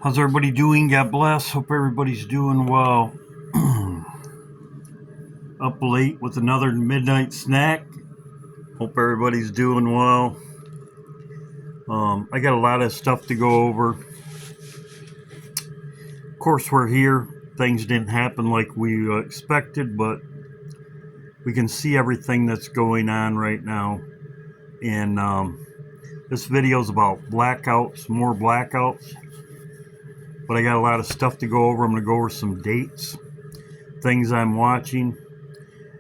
How's everybody doing? God bless. Hope everybody's doing well. Up late with another midnight snack. Hope everybody's doing well. I got a lot of stuff to go over. Of course, we're here. Things didn't happen like we expected, but we can see everything that's going on right now. And this video is about blackouts, more blackouts. But I got a lot of stuff to go over. I'm going to go over some dates, things I'm watching.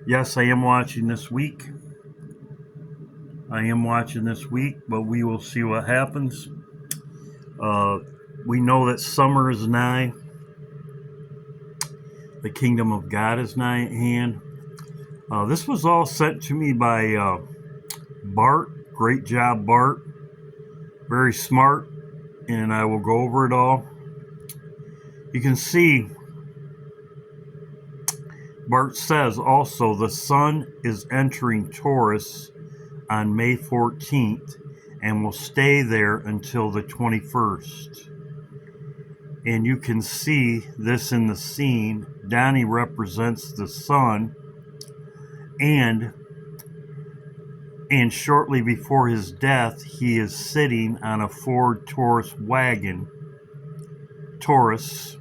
Yes, I am watching this week. But we will see what happens. We know that summer is nigh. The kingdom of God is nigh at hand. This was all sent to me by Bart. Great job, Bart. Very smart. And I will go over it all. You can see Bart says also the sun is entering Taurus on May 14th and will stay there until the 21st. And you can see this in the scene. Donnie represents the sun, and shortly before his death, he is sitting on a Ford Taurus wagon. Taurus,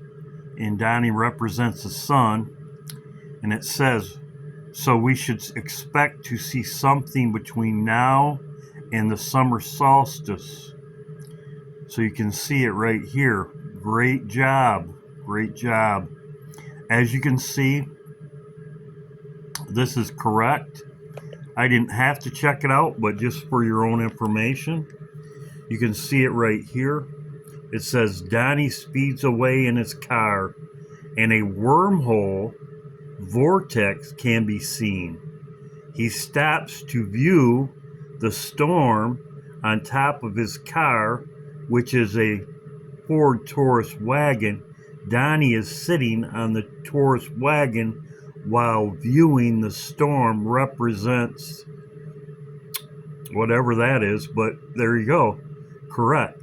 and Donnie represents the sun, and it says, so we should expect to see something between now and the summer solstice. So you can see it right here. Great job. As you can see, this is correct. I didn't have to check it out, but just for your own information, you can see it right here. It says Donnie speeds away in his car, and a wormhole vortex can be seen. He stops to view the storm on top of his car, which is a Ford Taurus wagon. Donnie is sitting on the Taurus wagon while viewing the storm. Represents whatever that is, but there you go. Correct.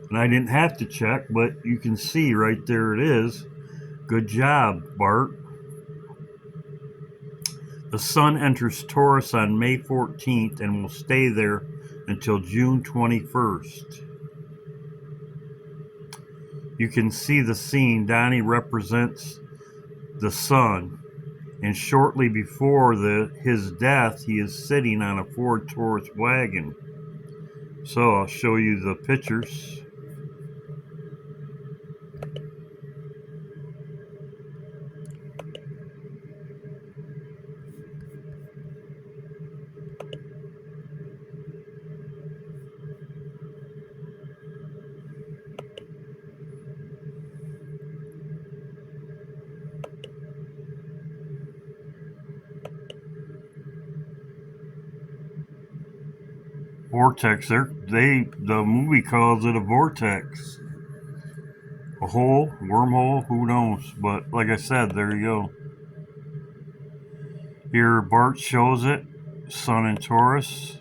And I didn't have to check, but you can see right there it is. Good job, Bart. The sun enters Taurus on May 14th and will stay there until June 21st. You can see the scene. Donnie represents the sun, and shortly before his death, he is sitting on a Ford Taurus wagon. So I'll show you the pictures. Vortex. The movie calls it a vortex. A hole, wormhole, who knows? But like I said, there you go. Here Bart shows it. Sun in Taurus.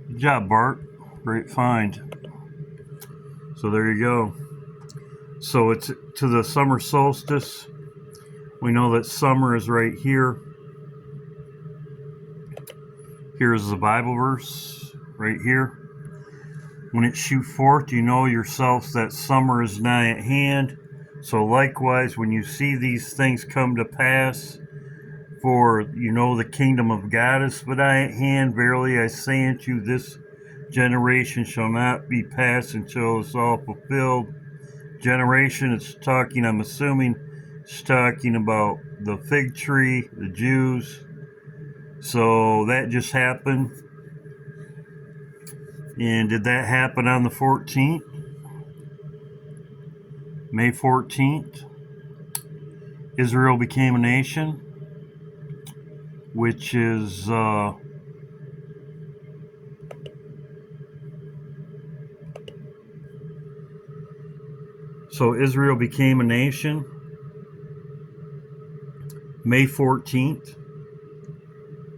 Good job, Bart. Great find. So there you go. So it's to the summer solstice. We know that summer is right here. Here's the Bible verse right here. When it shoot forth, you know yourselves that summer is nigh at hand. So likewise, when you see these things come to pass, for you know the kingdom of God is nigh at hand. Verily I say unto you, this generation shall not be passed until it's all fulfilled. Generation, it's talking, I'm assuming, it's talking about the fig tree, the Jews. So that just happened. And did that happen on the 14th? May 14th? Israel became a nation, which is so Israel became a nation May 14th.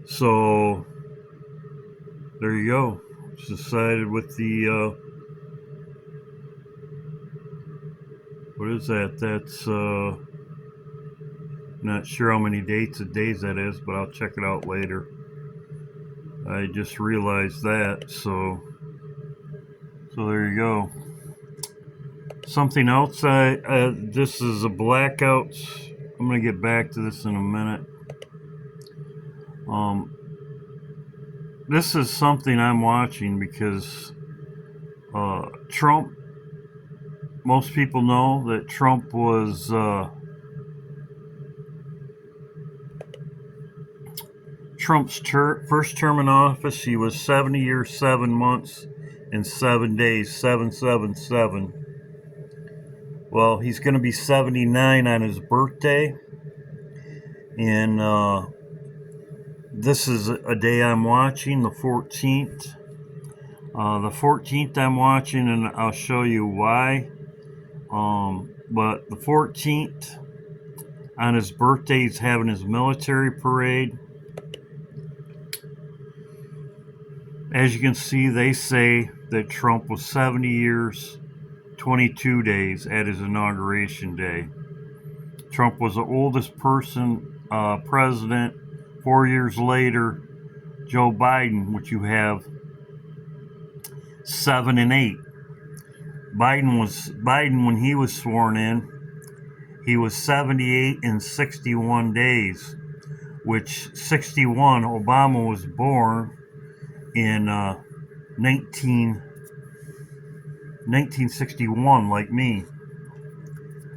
So there you go. It's decided with the, what is that? That's, not sure how many days that is, but I'll check it out later. I just realized that, so there you go. Something else, this is a blackout. I'm gonna get back to this in a minute. This is something I'm watching because Trump, most people know that Trump was Trump's first term in office. He was 70 years, 7 months, and 7 days, 777. Well, he's going to be 79 on his birthday, and this is a day I'm watching, the 14th. The 14th I'm watching, and I'll show you why. But the 14th, on his birthday, he's having his military parade. As you can see, they say that Trump was 70 years, 22 days at his inauguration day. Trump was the oldest president. 4 years later, Joe Biden, which you have 7 and 8. Biden when he was sworn in, he was 78 and 61 days, which 61, Obama was born in 1961, like me.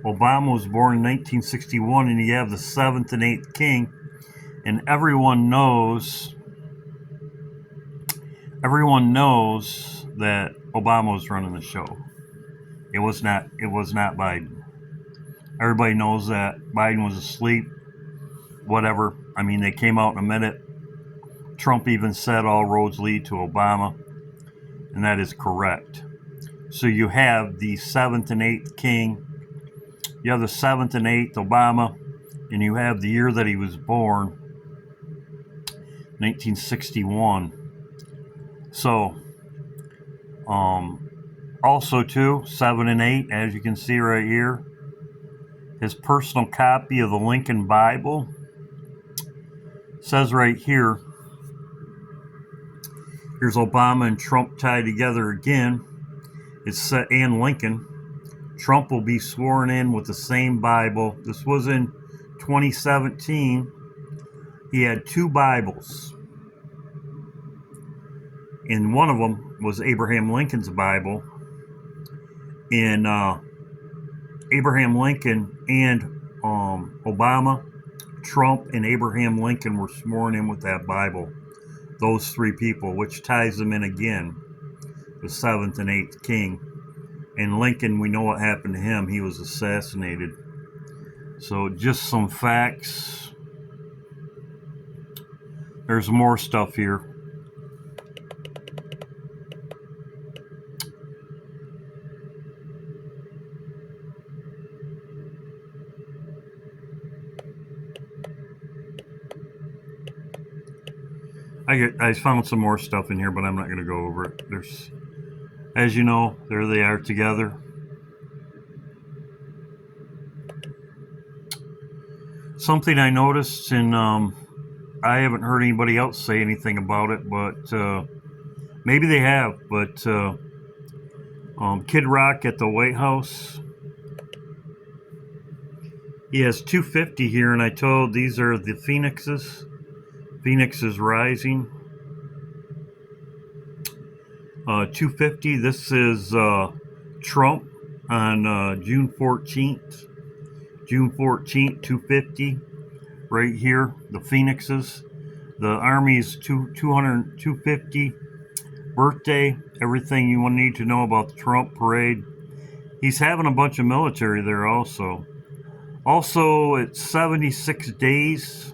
Obama was born in 1961, and you have the 7th and 8th king, and everyone knows that Obama was running the show. It was not Biden. Everybody knows that. Biden was asleep, whatever. I mean, they came out in a minute. Trump even said all roads lead to Obama, and that is correct. So you have the 7th and 8th king, you have the 7th and 8th Obama, and you have the year that he was born, 1961. So, also too, 7 and 8, as you can see right here, his personal copy of the Lincoln Bible says right here, here's Obama and Trump tied together again. It's and Lincoln. Trump will be sworn in with the same Bible. This was in 2017. He had 2 Bibles. And one of them was Abraham Lincoln's Bible. And Abraham Lincoln and Obama, Trump, and Abraham Lincoln were sworn in with that Bible. Those 3 people, which ties them in again. The 7th and 8th king. And Lincoln, we know what happened to him. He was assassinated. So just some facts. There's more stuff here. I found some more stuff in here, but I'm not going to go over it. There's, as you know, there they are together. Something I noticed, and I haven't heard anybody else say anything about it, but maybe they have. But Kid Rock at the White House, he has 250 here, and I told these are the Phoenixes. Phoenix is rising. 250. This is Trump on June 14th. June 14th, 250. Right here, the Phoenixes. The Army's 250 birthday. Everything you need to know about the Trump parade. He's having a bunch of military there also. Also, it's 76 days.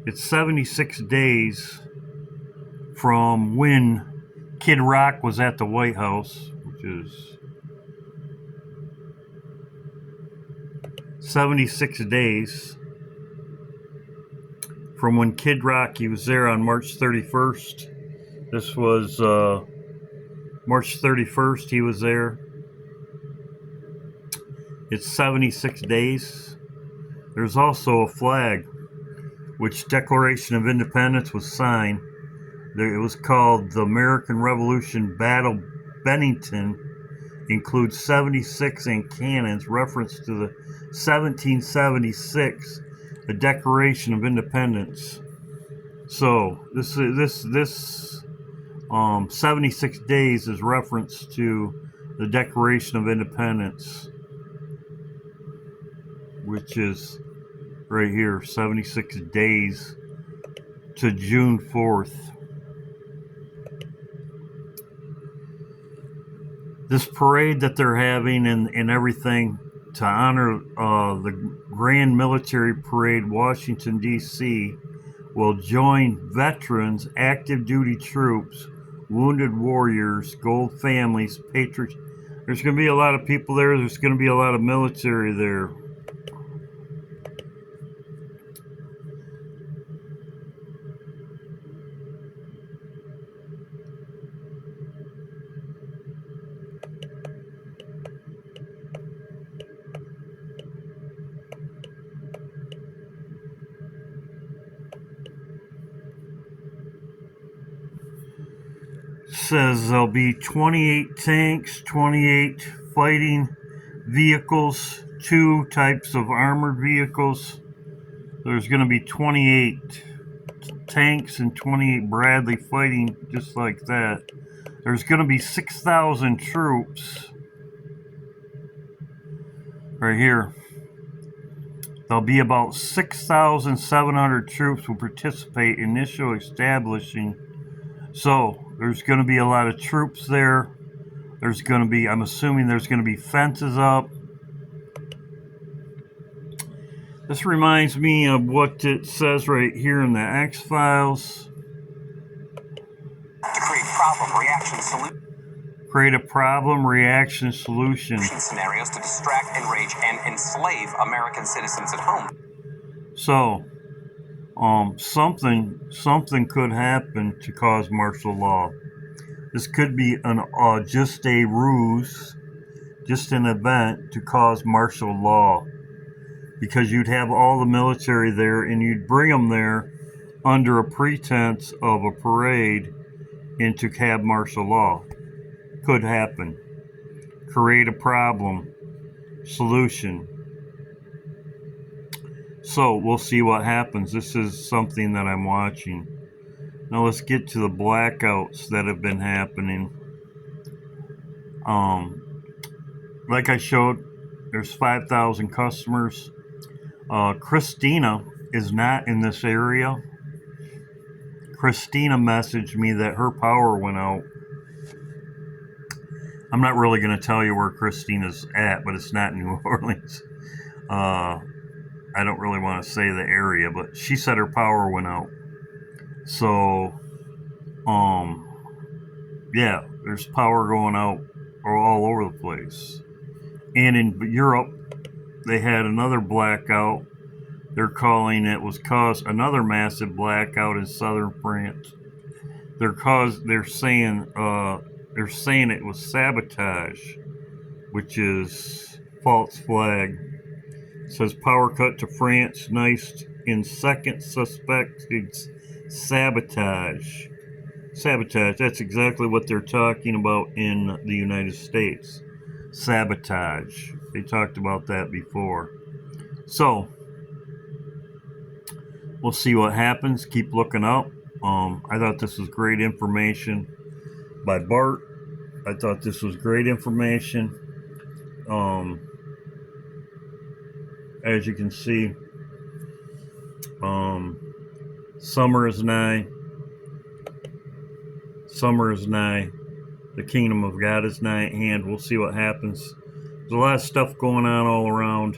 It's 76 days from when Kid Rock was at the White House, which is 76 days from when Kid Rock, was there on March 31st. This was March 31st, he was there. It's 76 days. There's also a flag, which Declaration of Independence was signed. It was called the American Revolution Battle Bennington. Includes 76 and cannons, reference to the 1776, the Declaration of Independence. So this 76 days is reference to the Declaration of Independence, which is right here, 76 days to June 4th. This parade that they're having and everything to honor the Grand Military Parade, Washington, D.C., will join veterans, active duty troops, wounded warriors, gold families, patriots. There's going to be a lot of people there. There's going to be a lot of military there. Says there'll be 28 tanks, 28 fighting vehicles, 2 types of armored vehicles. There's going to be 28 tanks and 28 Bradley fighting just like that. There's going to be 6,000 troops right here. There'll be about 6,700 troops will participate in initial establishing. So there's going to be a lot of troops there. There's going to be, I'm assuming there's going to be fences up. This reminds me of what it says right here in the X-Files. To create problem, reaction, solution. Create a problem, reaction, solution. Scenarios to distract, enrage, and enslave American citizens at home. So, something could happen to cause martial law. This could be just a ruse, just an event to cause martial law, because you'd have all the military there and you'd bring them there under a pretense of a parade and to have martial law. Could happen. Create a problem, solution. So we'll see what happens. This is something that I'm watching. Now let's get to the blackouts that have been happening. Like I showed, there's 5,000 customers. Christina is not in this area. Christina messaged me that her power went out. I'm not really going to tell you where Christina's at, but it's not New Orleans. I don't really want to say the area, but she said her power went out. So, yeah, there's power going out all over the place. And in Europe, they had another blackout. They're calling it was caused another massive blackout in southern France. They're saying it was sabotage, which is false flag. It says power cut to France, nice in second suspected sabotage. Sabotage, that's exactly what they're talking about in the United States. Sabotage. They talked about that before. So, we'll see what happens. Keep looking up. I thought this was great information by Bart. I thought this was great information. As you can see, summer is nigh. Summer is nigh. The kingdom of God is nigh at hand. We'll see what happens. There's a lot of stuff going on all around.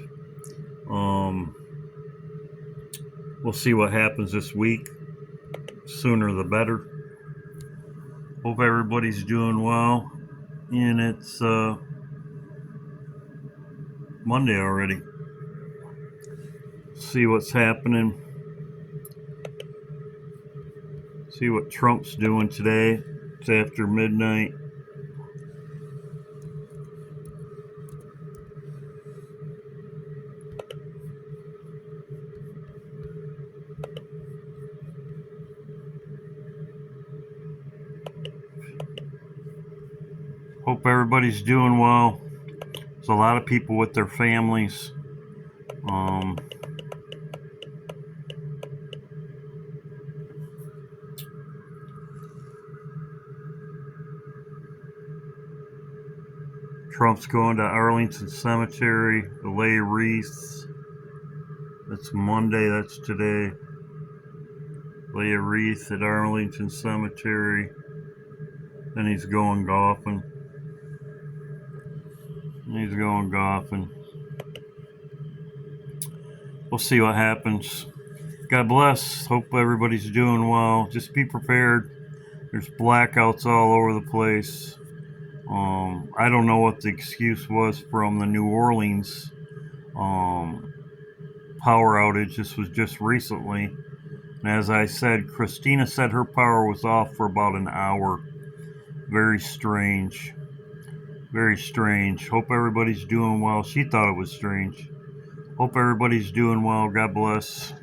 We'll see what happens this week. Sooner the better. Hope everybody's doing well. And it's Monday already. See what's happening. See what Trump's doing today. It's after midnight. Hope everybody's doing well. There's a lot of people with their families. Trump's going to Arlington Cemetery to lay wreaths. That's Monday, that's today. Lay a wreath at Arlington Cemetery. Then he's going golfing. We'll see what happens. God bless. Hope everybody's doing well. Just be prepared. There's blackouts all over the place. I don't know what the excuse was from the New Orleans power outage. This was just recently. And as I said, Christina said her power was off for about an hour. Very strange. Very strange. Hope everybody's doing well. She thought it was strange. Hope everybody's doing well. God bless.